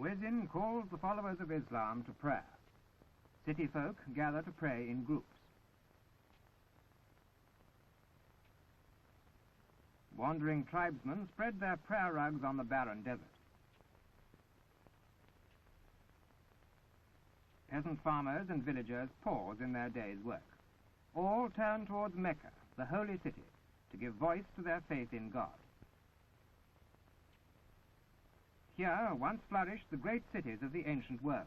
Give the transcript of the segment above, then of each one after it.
Muezzin calls the followers of Islam to prayer. City folk gather to pray in groups. Wandering tribesmen spread their prayer rugs on the barren desert. Peasant farmers and villagers pause in their day's work. All turn towards Mecca, the holy city, to give voice to their faith in God. Here once flourished the great cities of the ancient world,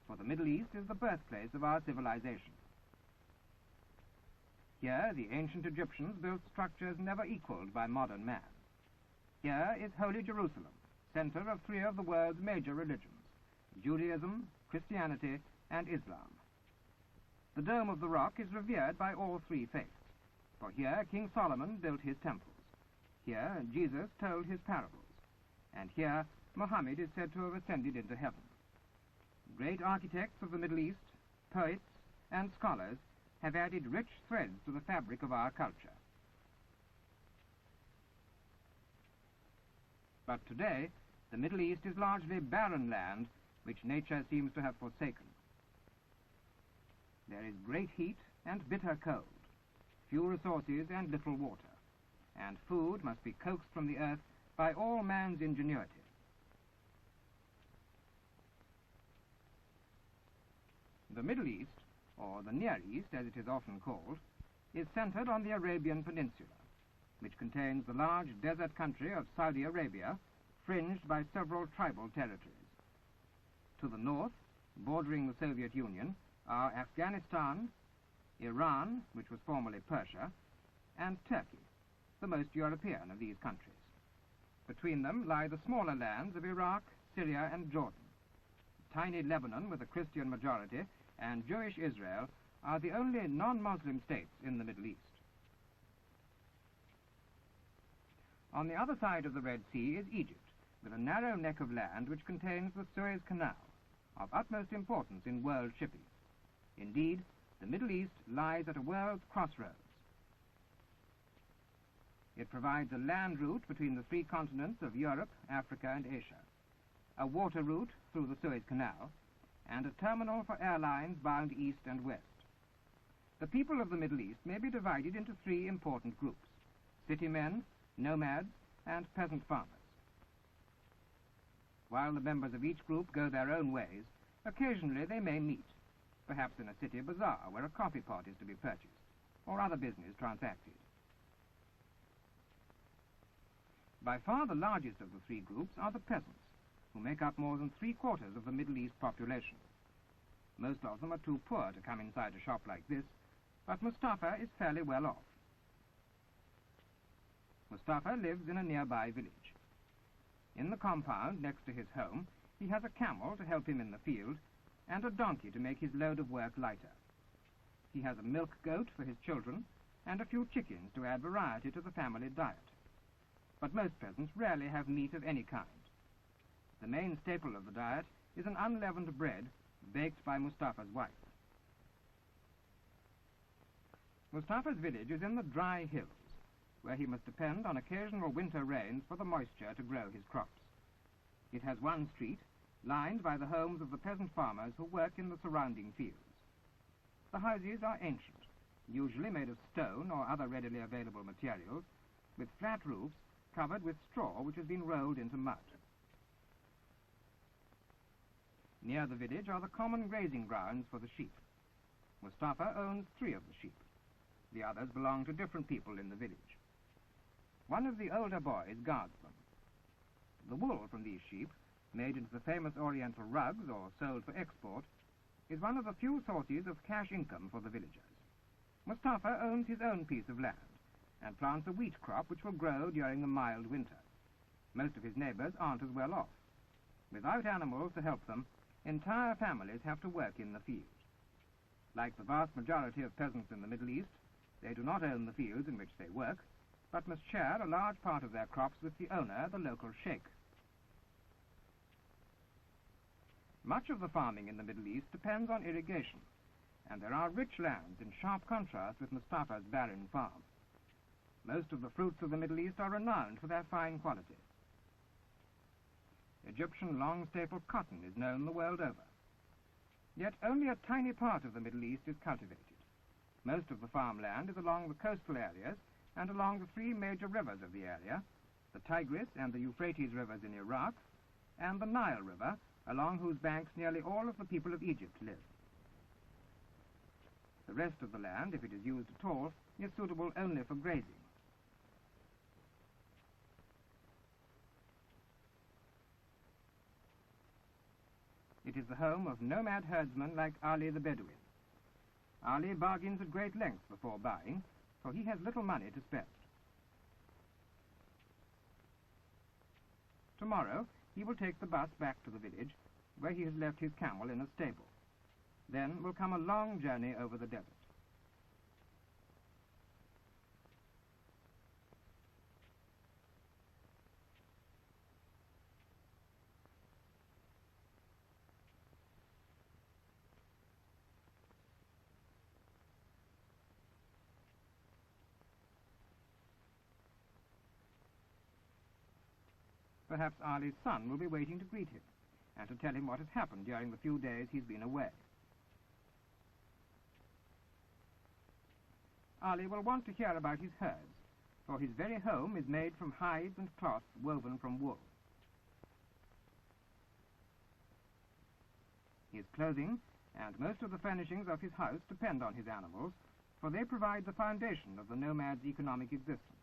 for the Middle East is the birthplace of our civilization. Here the ancient Egyptians built structures never equaled by modern man. Here is Holy Jerusalem, center of three of the world's major religions, Judaism, Christianity, and Islam. The Dome of the Rock is revered by all three faiths, for here King Solomon built his temples. Here Jesus told his parables, and here Muhammad is said to have ascended into heaven. Great architects of the Middle East, poets, and scholars have added rich threads to the fabric of our culture. But today, the Middle East is largely barren land which nature seems to have forsaken. There is great heat and bitter cold, few resources and little water, and food must be coaxed from the earth by all man's ingenuity. The Middle East, or the Near East as it is often called, is centered on the Arabian Peninsula, which contains the large desert country of Saudi Arabia, fringed by several tribal territories. To the north, bordering the Soviet Union, are Afghanistan, Iran, which was formerly Persia, and Turkey, the most European of these countries. Between them lie the smaller lands of Iraq, Syria, and Jordan. Tiny Lebanon, with a Christian majority, and Jewish Israel are the only non-Muslim states in the Middle East. On the other side of the Red Sea is Egypt, with a narrow neck of land which contains the Suez Canal, of utmost importance in world shipping. Indeed, the Middle East lies at a world's crossroads. It provides a land route between the three continents of Europe, Africa, and Asia, a water route through the Suez Canal, and a terminal for airlines bound east and west. The people of the Middle East may be divided into three important groups: city men, nomads, and peasant farmers. While the members of each group go their own ways, occasionally they may meet, perhaps in a city bazaar where a coffee pot is to be purchased, or other business transacted. By far the largest of the three groups are the peasants, who make up more than 3/4 of the Middle East population. Most of them are too poor to come inside a shop like this, but Mustafa is fairly well off. Mustafa lives in a nearby village. In the compound next to his home, he has a camel to help him in the field, and a donkey to make his load of work lighter. He has a milk goat for his children, and a few chickens to add variety to the family diet. But most peasants rarely have meat of any kind. The main staple of the diet is an unleavened bread baked by Mustafa's wife. Mustafa's village is in the dry hills, where he must depend on occasional winter rains for the moisture to grow his crops. It has one street, lined by the homes of the peasant farmers who work in the surrounding fields. The houses are ancient, usually made of stone or other readily available materials, with flat roofs covered with straw which has been rolled into mud. Near the village are the common grazing grounds for the sheep. Mustafa owns 3 of the sheep. The others belong to different people in the village. One of the older boys guards them. The wool from these sheep, made into the famous Oriental rugs or sold for export, is one of the few sources of cash income for the villagers. Mustafa owns his own piece of land and plants a wheat crop which will grow during the mild winter. Most of his neighbors aren't as well off. Without animals to help them, entire families have to work in the field. Like the vast majority of peasants in the Middle East, they do not own the fields in which they work, but must share a large part of their crops with the owner, the local sheikh. Much of the farming in the Middle East depends on irrigation, and there are rich lands in sharp contrast with Mustafa's barren farm. Most of the fruits of the Middle East are renowned for their fine quality. Egyptian long-staple cotton is known the world over. Yet only a tiny part of the Middle East is cultivated. Most of the farmland is along the coastal areas and along the three major rivers of the area, the Tigris and the Euphrates rivers in Iraq, and the Nile River, along whose banks nearly all of the people of Egypt live. The rest of the land, if it is used at all, is suitable only for grazing. It is the home of nomad herdsmen like Ali the Bedouin. Ali bargains at great length before buying, for he has little money to spend. Tomorrow he will take the bus back to the village, where he has left his camel in a stable. Then will come a long journey over the desert. Perhaps Ali's son will be waiting to greet him and to tell him what has happened during the few days he's been away. Ali will want to hear about his herds, for his very home is made from hides and cloth woven from wool. His clothing and most of the furnishings of his house depend on his animals, for they provide the foundation of the nomad's economic existence.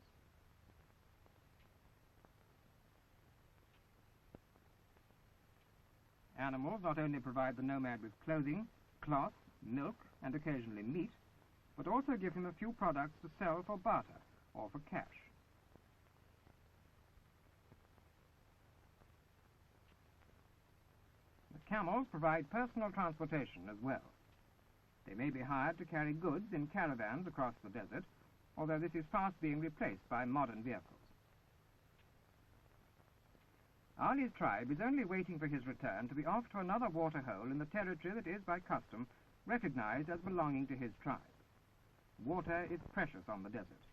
Animals not only provide the nomad with clothing, cloth, milk, and occasionally meat, but also give him a few products to sell for barter or for cash. The camels provide personal transportation as well. They may be hired to carry goods in caravans across the desert, although this is fast being replaced by modern vehicles. Ali's tribe is only waiting for his return to be off to another waterhole in the territory that is, by custom, recognized as belonging to his tribe. Water is precious on the desert.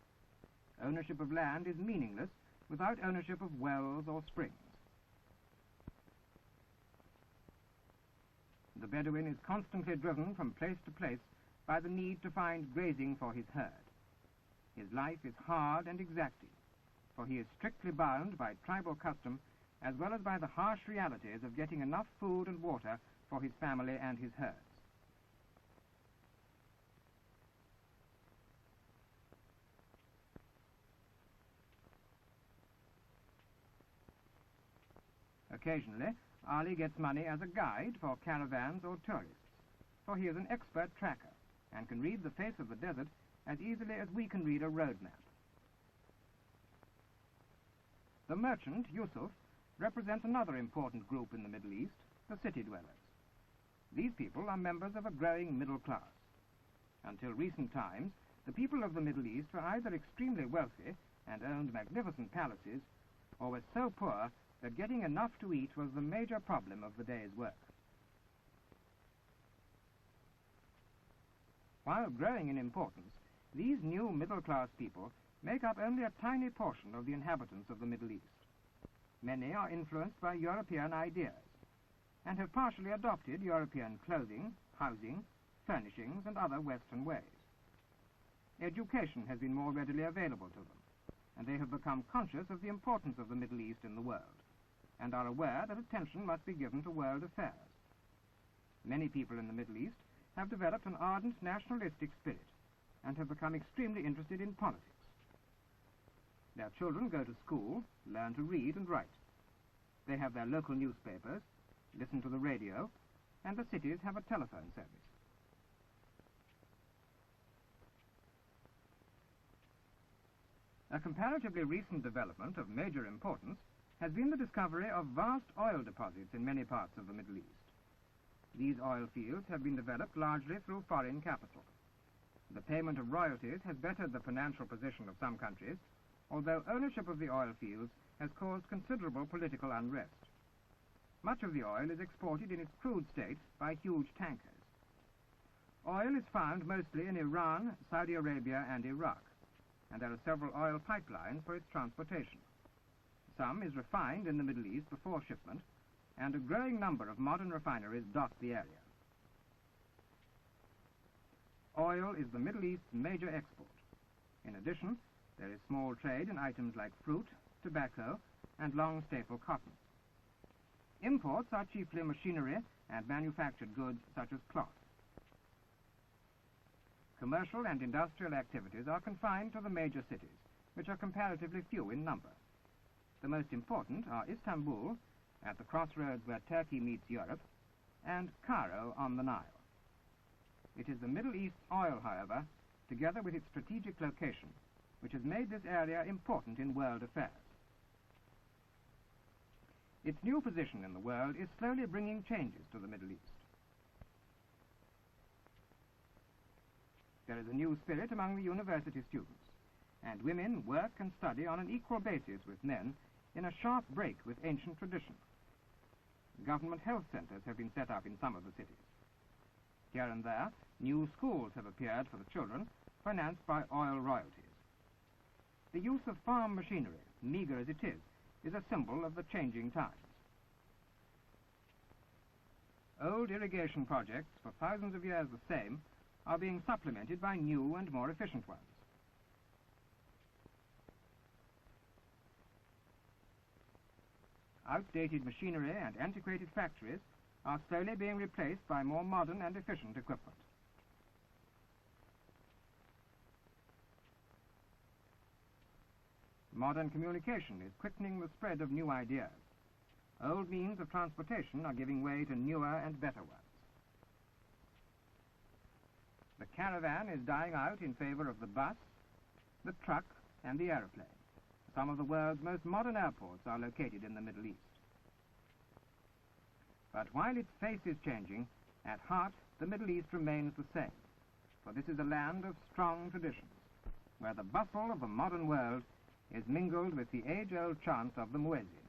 Ownership of land is meaningless without ownership of wells or springs. The Bedouin is constantly driven from place to place by the need to find grazing for his herd. His life is hard and exacting, for he is strictly bound by tribal custom as well as by the harsh realities of getting enough food and water for his family and his herds. Occasionally, Ali gets money as a guide for caravans or tourists, for he is an expert tracker and can read the face of the desert as easily as we can read a road map. The merchant, Yusuf, represents another important group in the Middle East, the city dwellers. These people are members of a growing middle class. Until recent times, the people of the Middle East were either extremely wealthy and owned magnificent palaces, or were so poor that getting enough to eat was the major problem of the day's work. While growing in importance, these new middle-class people make up only a tiny portion of the inhabitants of the Middle East. Many are influenced by European ideas and have partially adopted European clothing, housing, furnishings, and other Western ways. Education has been more readily available to them, and they have become conscious of the importance of the Middle East in the world, and are aware that attention must be given to world affairs. Many people in the Middle East have developed an ardent nationalistic spirit and have become extremely interested in politics. Their children go to school, learn to read and write. They have their local newspapers, listen to the radio, and the cities have a telephone service. A comparatively recent development of major importance has been the discovery of vast oil deposits in many parts of the Middle East. These oil fields have been developed largely through foreign capital. The payment of royalties has bettered the financial position of some countries, although ownership of the oil fields has caused considerable political unrest. Much of the oil is exported in its crude state by huge tankers. Oil is found mostly in Iran, Saudi Arabia, and Iraq, and there are several oil pipelines for its transportation. Some is refined in the Middle East before shipment, and a growing number of modern refineries dot the area. Oil is the Middle East's major export. In addition, there is small trade in items like fruit, tobacco, and long staple cotton. Imports are chiefly machinery and manufactured goods such as cloth. Commercial and industrial activities are confined to the major cities, which are comparatively few in number. The most important are Istanbul, at the crossroads where Turkey meets Europe, and Cairo on the Nile. It is the Middle East's oil, however, together with its strategic location, which has made this area important in world affairs. Its new position in the world is slowly bringing changes to the Middle East. There is a new spirit among the university students, and women work and study on an equal basis with men in a sharp break with ancient tradition. Government health centers have been set up in some of the cities. Here and there, new schools have appeared for the children, financed by oil royalties. The use of farm machinery, meager as it is a symbol of the changing times. Old irrigation projects, for thousands of years the same, are being supplemented by new and more efficient ones. Outdated machinery and antiquated factories are slowly being replaced by more modern and efficient equipment. Modern communication is quickening the spread of new ideas. Old means of transportation are giving way to newer and better ones. The caravan is dying out in favor of the bus, the truck, and the aeroplane. Some of the world's most modern airports are located in the Middle East. But while its face is changing, at heart the Middle East remains the same, for this is a land of strong traditions, where the bustle of the modern world is mingled with the age-old chant of the muezzin.